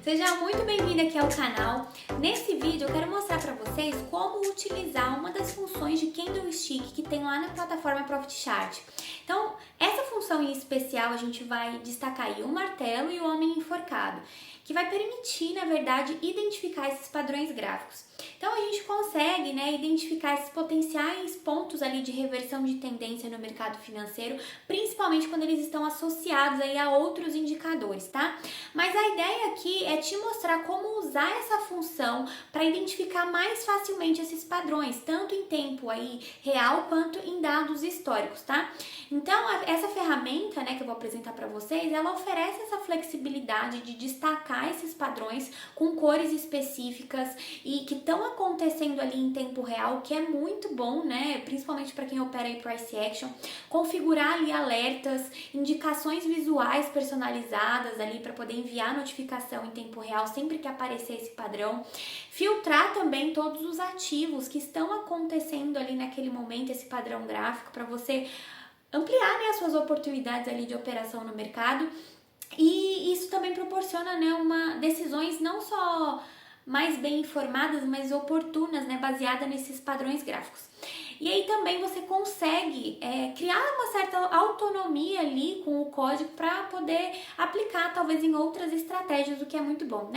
Seja muito bem-vindo aqui ao canal. Nesse vídeo eu quero mostrar para vocês como utilizar uma das funções de Candlestick que tem lá na plataforma Profit Chart. Então, essa função em especial a gente vai destacar aí o martelo e o homem enforcado, que vai permitir, na verdade, identificar esses padrões gráficos. Então a gente consegue, identificar esses potenciais pontos ali de reversão de tendência no mercado financeiro, principalmente quando eles estão associados aí a outros indicadores, tá? Mas a ideia aqui é te mostrar como usar essa função para identificar mais facilmente esses padrões, tanto em tempo aí real quanto em dados históricos, tá? Então essa ferramenta, que eu vou apresentar para vocês, ela oferece essa flexibilidade de destacar esses padrões com cores específicas e que estão acontecendo ali em tempo real, que é muito bom, principalmente para quem opera em price action, configurar ali alertas, indicações visuais personalizadas ali para poder enviar notificação em tempo real sempre que aparecer esse padrão, filtrar também todos os ativos que estão acontecendo ali naquele momento, esse padrão gráfico, para você ampliar as suas oportunidades ali de operação no mercado. E isso também proporciona decisões não só mais bem informadas, mas oportunas, baseada nesses padrões gráficos. E aí também você consegue criar uma certa autonomia ali com o código para poder aplicar talvez em outras estratégias, o que é muito bom,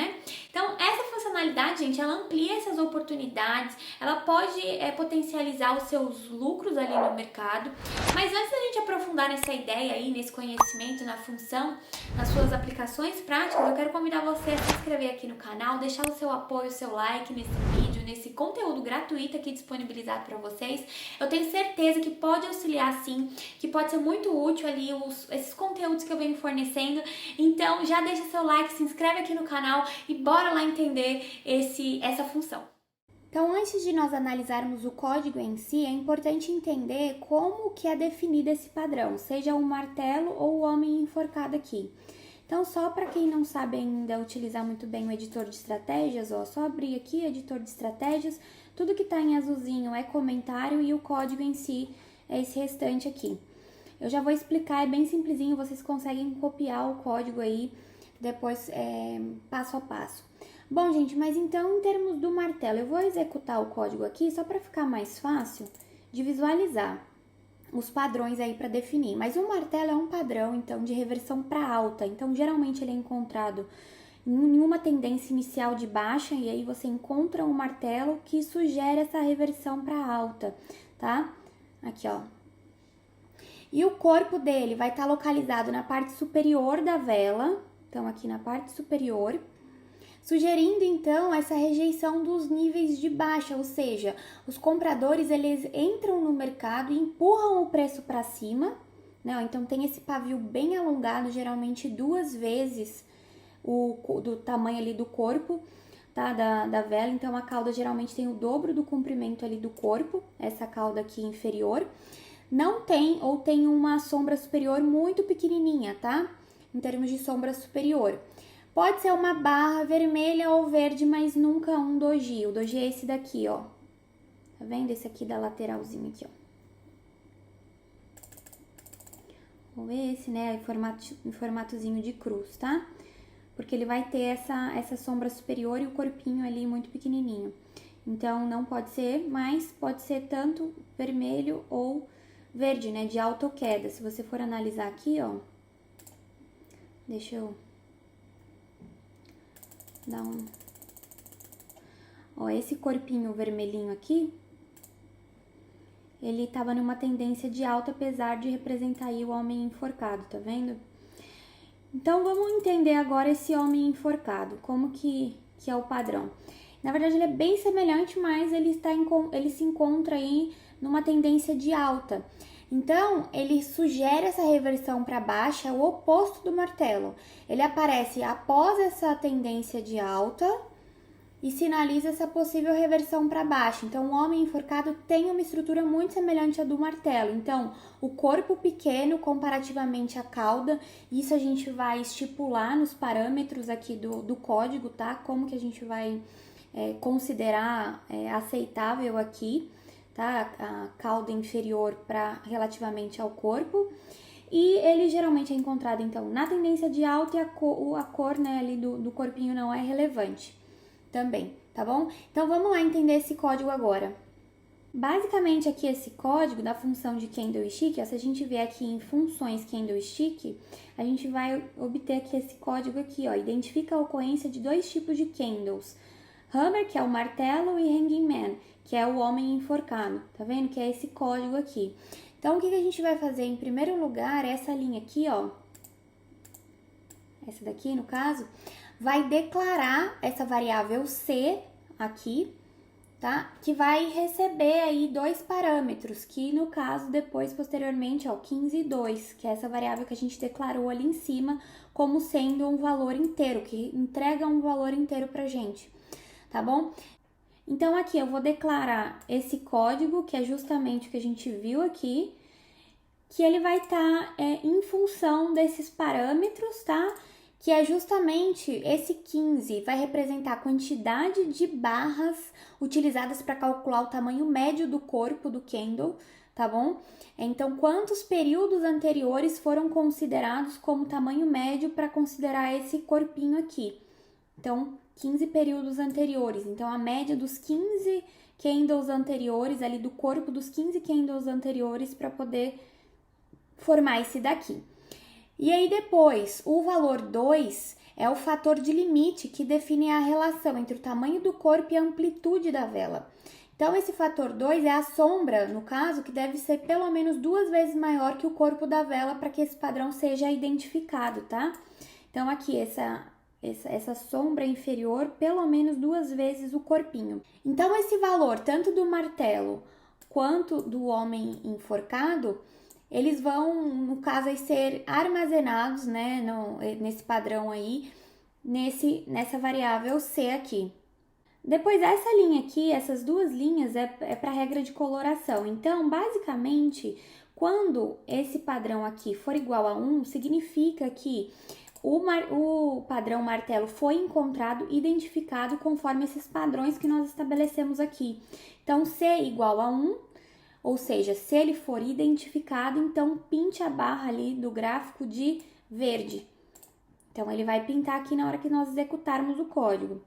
Então essa funcionalidade, gente, ela amplia essas oportunidades, ela pode potencializar os seus lucros ali no mercado. Mas antes da gente aprofundar nessa ideia aí, nesse conhecimento, na função, nas suas aplicações práticas, eu quero convidar você a se inscrever aqui no canal, deixar o seu apoio, o seu like nesse vídeo, nesse conteúdo gratuito aqui disponibilizado para vocês. Eu tenho certeza que pode auxiliar sim, que pode ser muito útil ali esses conteúdos que eu venho fornecendo. Então já deixa seu like, se inscreve aqui no canal e bora lá entender essa função. Então, antes de nós analisarmos o código em si, é importante entender como que é definido esse padrão, seja o martelo ou o homem enforcado aqui. Então, só para quem não sabe ainda utilizar muito bem o editor de estratégias, só abrir aqui, editor de estratégias, tudo que está em azulzinho é comentário e o código em si é esse restante aqui. Eu já vou explicar, é bem simplesinho, vocês conseguem copiar o código aí, depois passo a passo. Bom, gente, mas então em termos do martelo, eu vou executar o código aqui só para ficar mais fácil de visualizar os padrões aí para definir. Mas o martelo é um padrão, então, de reversão para alta. Então, geralmente ele é encontrado em uma tendência inicial de baixa e aí você encontra um martelo que sugere essa reversão para alta, tá? Aqui, ó. E o corpo dele vai estar localizado na parte superior da vela, então aqui na parte superior, sugerindo então essa rejeição dos níveis de baixa, ou seja, os compradores eles entram no mercado e empurram o preço para cima, então tem esse pavio bem alongado, geralmente 2 vezes do tamanho ali do corpo, tá, da vela. Então a cauda geralmente tem o dobro do comprimento ali do corpo, essa cauda aqui inferior. Não tem ou tem uma sombra superior muito pequenininha, tá? Em termos de sombra superior. Pode ser uma barra vermelha ou verde, mas nunca um doji. O doji é esse daqui, ó. Tá vendo? Esse aqui da lateralzinha aqui, ó. Ou esse, em formatozinho de cruz, tá? Porque ele vai ter essa sombra superior e o corpinho ali muito pequenininho. Então, não pode ser, mas pode ser tanto vermelho ou verde, de alta ou queda. Se você for analisar aqui, ó. Deixa eu dar Ó, esse corpinho vermelhinho aqui, ele tava numa tendência de alta, apesar de representar aí o homem enforcado, tá vendo? Então, vamos entender agora esse homem enforcado, como que é o padrão. Na verdade, ele é bem semelhante, mas ele se encontra aí numa tendência de alta. Então, ele sugere essa reversão para baixa, o oposto do martelo. Ele aparece após essa tendência de alta e sinaliza essa possível reversão para baixa. Então, o homem enforcado tem uma estrutura muito semelhante à do martelo. Então, o corpo pequeno comparativamente à cauda, isso a gente vai estipular nos parâmetros aqui do código, tá? Como que a gente vai considerar aceitável aqui, tá? A cauda inferior relativamente ao corpo. e ele geralmente é encontrado, então, na tendência de alta e a cor, né, ali do corpinho não é relevante também, tá bom? Então, vamos lá entender esse código agora. Basicamente, aqui esse código da função de candlestick, ó, se a gente vier aqui em funções candlestick, a gente vai obter aqui esse código aqui, ó, identifica a ocorrência de dois tipos de candles. Hammer, que é o martelo, e hanging man, que é o homem enforcado, tá vendo? Que é esse código aqui. Então, o que a gente vai fazer? Em primeiro lugar, essa linha aqui, ó, essa daqui, no caso, vai declarar essa variável C aqui, tá? Que vai receber aí dois parâmetros, que no caso, depois, posteriormente, ó, 15 e 2, que é essa variável que a gente declarou ali em cima, como sendo um valor inteiro, que entrega um valor inteiro pra gente, tá bom? Então, aqui eu vou declarar esse código, que é justamente o que a gente viu aqui, que ele vai estar em função desses parâmetros, tá? Que é justamente esse 15, vai representar a quantidade de barras utilizadas para calcular o tamanho médio do corpo do candle, tá bom? Então, quantos períodos anteriores foram considerados como tamanho médio para considerar esse corpinho aqui? Então, 15 períodos anteriores. Então, a média dos 15 candles anteriores, ali do corpo dos 15 candles anteriores, para poder formar esse daqui. E aí depois, o valor 2 é o fator de limite que define a relação entre o tamanho do corpo e a amplitude da vela. Então, esse fator 2 é a sombra, no caso, que deve ser pelo menos 2 vezes maior que o corpo da vela para que esse padrão seja identificado, tá? Então, aqui, essa sombra inferior, pelo menos 2 vezes o corpinho. Então, esse valor, tanto do martelo quanto do homem enforcado, eles vão, no caso, aí, ser armazenados, né, nesse padrão aí, nessa variável C aqui. Depois, essa linha aqui, essas duas linhas, é para a regra de coloração. Então, basicamente, quando esse padrão aqui for igual a 1, significa que o padrão martelo foi encontrado, identificado conforme esses padrões que nós estabelecemos aqui. Então, C igual a 1, ou seja, se ele for identificado, então pinte a barra ali do gráfico de verde. Então, ele vai pintar aqui na hora que nós executarmos o código.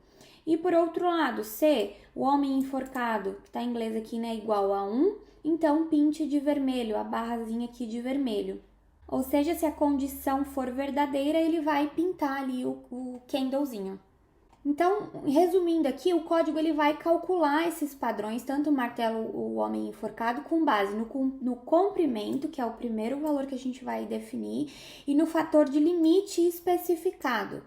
E por outro lado, se o homem enforcado, que está em inglês aqui, né, igual a 1, então pinte de vermelho, a barrazinha aqui de vermelho. Ou seja, se a condição for verdadeira, ele vai pintar ali o candlezinho. Então, resumindo aqui, o código ele vai calcular esses padrões, tanto o martelo, o homem enforcado, com base no comprimento, que é o primeiro valor que a gente vai definir, e no fator de limite especificado.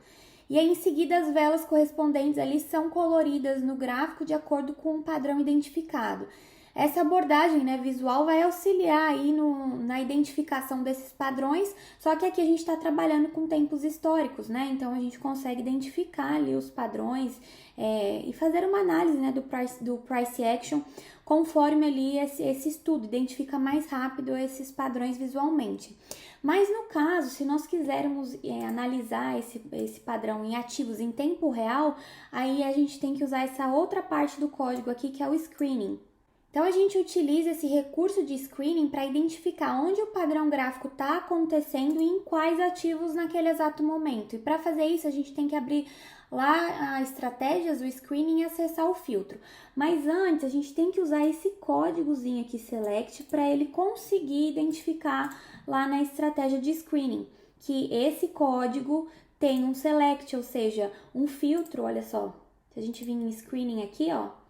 E aí, em seguida, as velas correspondentes ali são coloridas no gráfico de acordo com o padrão identificado. Essa abordagem, né, visual vai auxiliar aí na identificação desses padrões, só que aqui a gente está trabalhando com tempos históricos, né? Então a gente consegue identificar ali os padrões e fazer uma análise, né, do price action conforme ali esse estudo, identifica mais rápido esses padrões visualmente. Mas no caso, se nós quisermos analisar esse padrão em ativos em tempo real, aí a gente tem que usar essa outra parte do código aqui, que é o screening. Então, a gente utiliza esse recurso de screening para identificar onde o padrão gráfico está acontecendo e em quais ativos naquele exato momento. E para fazer isso, a gente tem que abrir lá as estratégias do screening e acessar o filtro. Mas antes, a gente tem que usar esse códigozinho aqui, select, para ele conseguir identificar lá na estratégia de screening, que esse código tem um select, ou seja, um filtro, olha só. Se a gente vir em screening aqui, ó,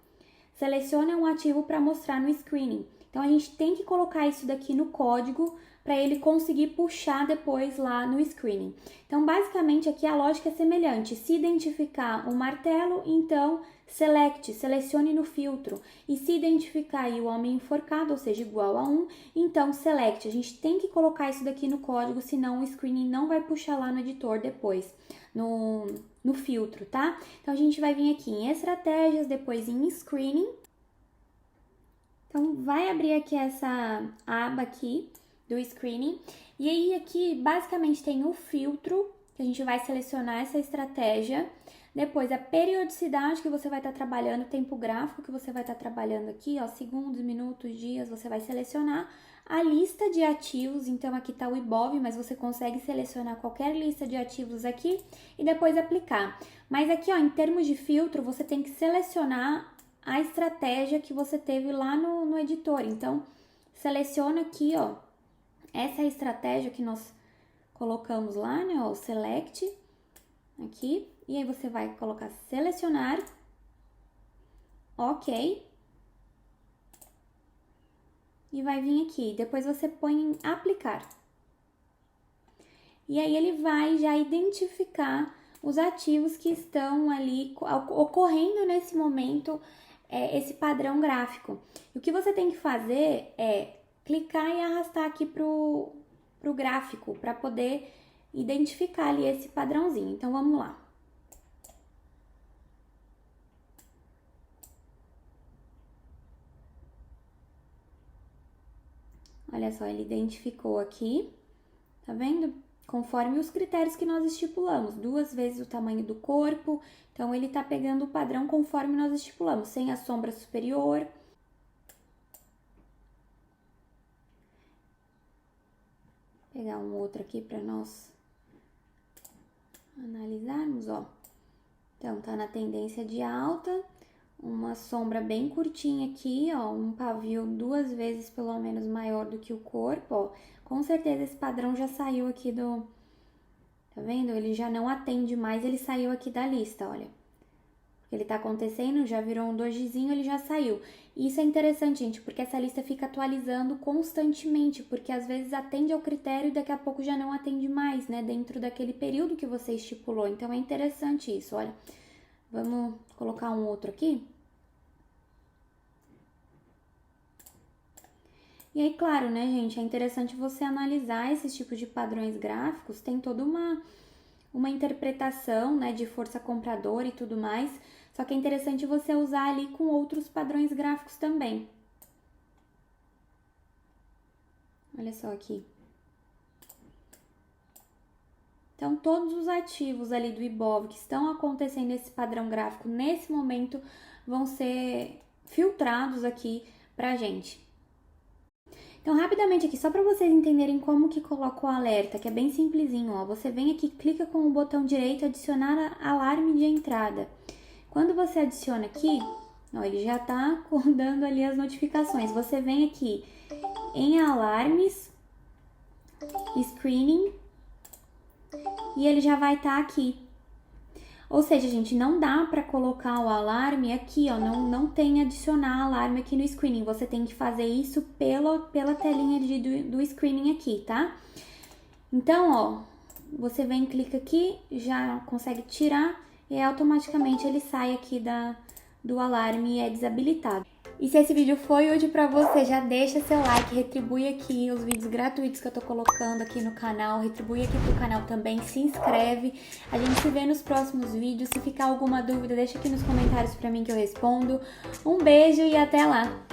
seleciona um ativo para mostrar no screening. Então, a gente tem que colocar isso daqui no código para ele conseguir puxar depois lá no screening. Então, basicamente, aqui a lógica é semelhante. Se identificar um martelo, então selecione no filtro. E se identificar aí o homem enforcado, ou seja, igual a 1, então select. A gente tem que colocar isso daqui no código, senão o screening não vai puxar lá no editor depois, no filtro, tá? Então, a gente vai vir aqui em estratégias, depois em screening. Então, vai abrir aqui essa aba aqui do screening. E aí, aqui, basicamente, tem o filtro, que a gente vai selecionar essa estratégia. Depois, a periodicidade que você vai estar trabalhando, o tempo gráfico que você vai estar trabalhando aqui, ó, segundos, minutos, dias, você vai selecionar a lista de ativos. Então, aqui tá o Ibov, mas você consegue selecionar qualquer lista de ativos aqui e depois aplicar. Mas aqui, ó, em termos de filtro, você tem que selecionar a estratégia que você teve lá no editor. Então, seleciona aqui, ó, essa é a estratégia que nós colocamos lá, né, ó, o Select, aqui. E aí você vai colocar selecionar, ok, e vai vir aqui, depois você põe em aplicar. E aí ele vai já identificar os ativos que estão ali ocorrendo nesse momento, esse padrão gráfico. E o que você tem que fazer é clicar e arrastar aqui pro gráfico, para poder identificar ali esse padrãozinho. Então, vamos lá. Olha só, ele identificou aqui, tá vendo? Conforme os critérios que nós estipulamos, 2 vezes o tamanho do corpo. Então, ele tá pegando o padrão conforme nós estipulamos, sem a sombra superior. Vou pegar um outro aqui para nós analisarmos, ó. Então, tá na tendência de alta. Uma sombra bem curtinha aqui, ó, um pavio 2 vezes pelo menos maior do que o corpo, ó. Com certeza esse padrão já saiu aqui do... Tá vendo? Ele já não atende mais, ele saiu aqui da lista, olha. Porque ele tá acontecendo, já virou um dojizinho, ele já saiu. E isso é interessante, gente, porque essa lista fica atualizando constantemente, porque às vezes atende ao critério e daqui a pouco já não atende mais, né? Dentro daquele período que você estipulou. Então, é interessante isso, olha. Vamos colocar um outro aqui. E aí, claro, né, gente, é interessante você analisar esses tipos de padrões gráficos, tem toda uma interpretação, né, de força compradora e tudo mais, só que é interessante você usar ali com outros padrões gráficos também. Olha só aqui. Então, todos os ativos ali do Ibov que estão acontecendo nesse padrão gráfico nesse momento vão ser filtrados aqui pra gente. Então, rapidamente aqui, só para vocês entenderem como que coloca o alerta, que é bem simplesinho, ó. Você vem aqui, clica com o botão direito, adicionar alarme de entrada. Quando você adiciona aqui, ó, ele já tá dando ali as notificações. Você vem aqui em alarmes, screening, e ele já vai estar aqui. Ou seja, gente, não dá para colocar o alarme aqui, ó, não tem adicionar alarme aqui no screening. Você tem que fazer isso pela telinha do screening aqui, tá? Então, ó, você vem, clica aqui, já consegue tirar e automaticamente ele sai aqui do alarme e é desabilitado. E se esse vídeo foi útil pra você, já deixa seu like, retribui aqui os vídeos gratuitos que eu tô colocando aqui no canal, retribui aqui pro canal também, se inscreve. A gente se vê nos próximos vídeos. Se ficar alguma dúvida, deixa aqui nos comentários pra mim que eu respondo. Um beijo e até lá!